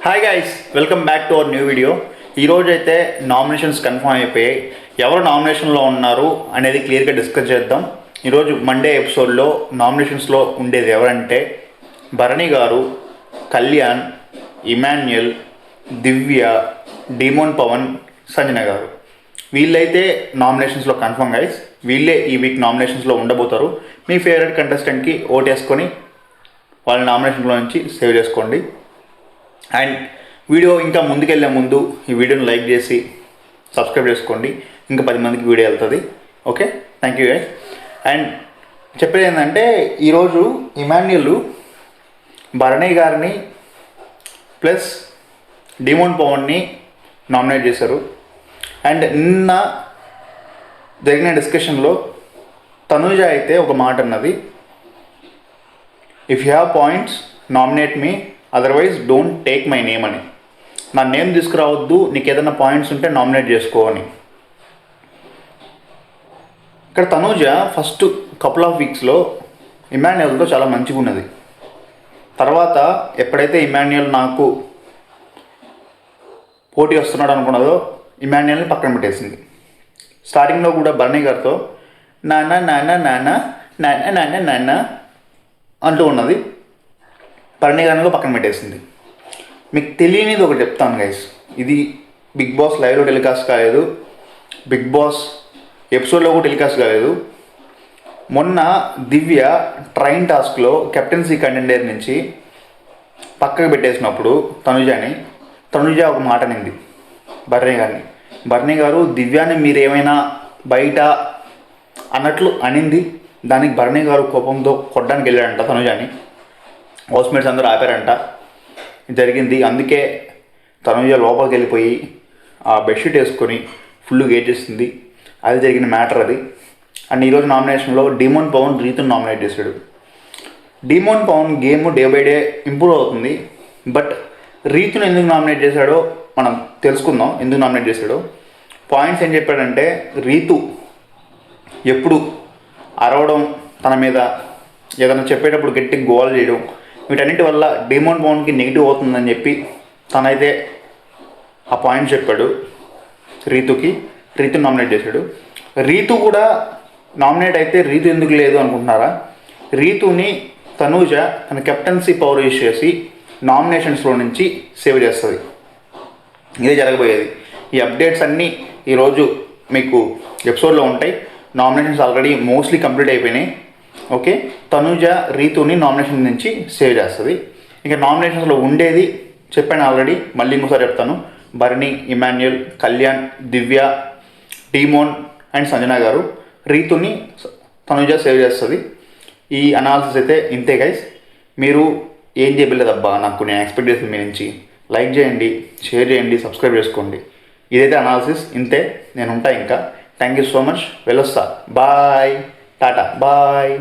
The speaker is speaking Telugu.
Hi guys, welcome back to our new video. ఈరోజు అయితే నామినేషన్స్ కన్ఫర్మ్ అయిపోయాయి. ఎవరు నామినేషన్లో ఉన్నారు అనేది క్లియర్గా డిస్కస్ చేద్దాం. ఈరోజు మండే ఎపిసోడ్లో నామినేషన్స్లో ఉండేది ఎవరంటే భరణి గారు, కళ్యాణ్, ఇమాన్యుయల్, దివ్య, డీమోన్ పవన్, సంజన గారు. వీళ్ళైతే నామినేషన్స్లో కన్ఫర్మ్ గైస్. వీళ్ళే ఈ వీక్ నామినేషన్స్లో ఉండబోతారు. మీ ఫేవరెట్ కంటెస్టెంట్కి ఓటేసుకొని వాళ్ళ నామినేషన్లో నుంచి సేవ్ చేసుకోండి. అండ్ వీడియో ఇంకా ముందుకెళ్ళే ముందు ఈ వీడియోని లైక్ చేసి సబ్స్క్రైబ్ చేసుకోండి. ఇంకా 10 మందికి వీడియో వెళ్తుంది. Okay, thank you guys. And చెప్పేది ఏంటంటే ఈరోజు ఇమాన్యుయల్ భరణి గారిని ప్లస్ డీమోన్ పవన్ని నామినేట్ చేశారు. అండ్ నిన్న జరిగిన డిస్కషన్లో తనూజ అయితే ఒక మాట అన్నది, if you have points nominate me, otherwise don't take my name అని. నా నేమ్ తీసుకురావద్దు, నీకు ఏదైనా పాయింట్స్ ఉంటే నామినేట్ చేసుకో అని. ఇక్కడ తనూజ ఫస్ట్ కపుల్ ఆఫ్ వీక్స్లో ఇమాన్యుయల్తో చాలా మంచిగా ఉన్నది. తర్వాత ఎప్పుడైతే ఇమాన్యుయల్ నాకు పోటీ వస్తున్నాడు అనుకున్నదో ఇమాన్యుయల్ని పక్కన పెట్టేసింది. స్టార్టింగ్లో కూడా భరణి గారితో నాన్న నాన్న నాన్న నాన్న నాన్న నాన్న అంటూ ఉన్నది. భరణి గారిని పక్కన పెట్టేసింది. మీకు తెలియనిది ఒకటి చెప్తాను గైస్, ఇది బిగ్ బాస్ లైవ్లో టెలికాస్ట్ కాలేదు, బిగ్ బాస్ ఎపిసోడ్లో కూడా టెలికాస్ట్ కాలేదు. మొన్న దివ్య ట్రైన్ టాస్క్లో కెప్టెన్సీ కంటెండర్ నుంచి పక్కకు పెట్టేసినప్పుడు తనుజ ఒక మాట అనింది భరణి గారు దివ్యాని మీరేమైనా బయట అన్నట్లు అనింది. దానికి భరణి గారు కోపంతో కొట్టడానికి వెళ్ళాడంట తనుజాని. హౌస్మేట్స్ అందరూ ఆపారంట. జరిగింది. అందుకే తనుజ లోపలికి వెళ్ళిపోయి ఆ బెడ్షీట్ వేసుకొని ఫుల్ గేటేసింది. అది జరిగిన మ్యాటర్ అది. అండ్ ఈరోజు నామినేషన్లో డీమోన్ పవన్ రీతుని నామినేట్ చేశాడు. Demon Pavan game day by day improve అవుతుంది. బట్ రీతుని ఎందుకు నామినేట్ చేశాడో మనం తెలుసుకుందాం. ఎందుకు నామినేట్ చేశాడో పాయింట్స్ ఏం చెప్పాడంటే, రీతు ఎప్పుడు అరవడం, తన మీద ఏదైనా చెప్పేటప్పుడు గట్టి గోల్ చేయడం, వీటన్నిటి వల్ల డీమోన్ పవన్కి నెగిటివ్ అవుతుందని చెప్పి తనైతే ఆ పాయింట్ చెప్పాడు. రీతుని నామినేట్ చేశాడు. రీతు కూడా నామినేట్ అయితే రీతు ఎందుకు లేదు అనుకుంటున్నారా? రీతుని తనూజ తన కెప్టెన్సీ పవర్ యూజ్ చేసి నామినేషన్స్లో నుంచి సేవ్ చేస్తుంది. ఇదే జరగబోయేది. ఈ అప్డేట్స్ అన్నీ ఈరోజు మీకు ఎపిసోడ్లో ఉంటాయి. నామినేషన్స్ ఆల్రెడీ మోస్ట్లీ కంప్లీట్ అయిపోయినాయి. ఓకే, తనూజ రీతుని నామినేషన్ నుంచి సేవ్ చేస్తుంది. ఇంకా నామినేషన్స్లో ఉండేది చెప్పాను ఆల్రెడీ, మళ్ళీ ఇంకోసారి చెప్తాను. భరణి, ఇమాన్యుయల్, కళ్యాణ్, దివ్య, డీమోన్ అండ్ సంజన గారు. రీతుని తనూజ సేవ్ చేస్తుంది. ఈ అనాలిసిస్ అయితే ఇంతే గైస్. మీరు ఏం చేయలేదబ్బా, నాకు నేను ఎక్స్పెక్ట్ చేసింది మీ నుంచి. లైక్ చేయండి, షేర్ చేయండి, సబ్స్క్రైబ్ చేసుకోండి. ఇదైతే అనాలిసిస్, ఇంతే. నేను ఉంటా ఇంకా. Thank you so much. వెళ్ళొస్తా. Bye, tata, bye.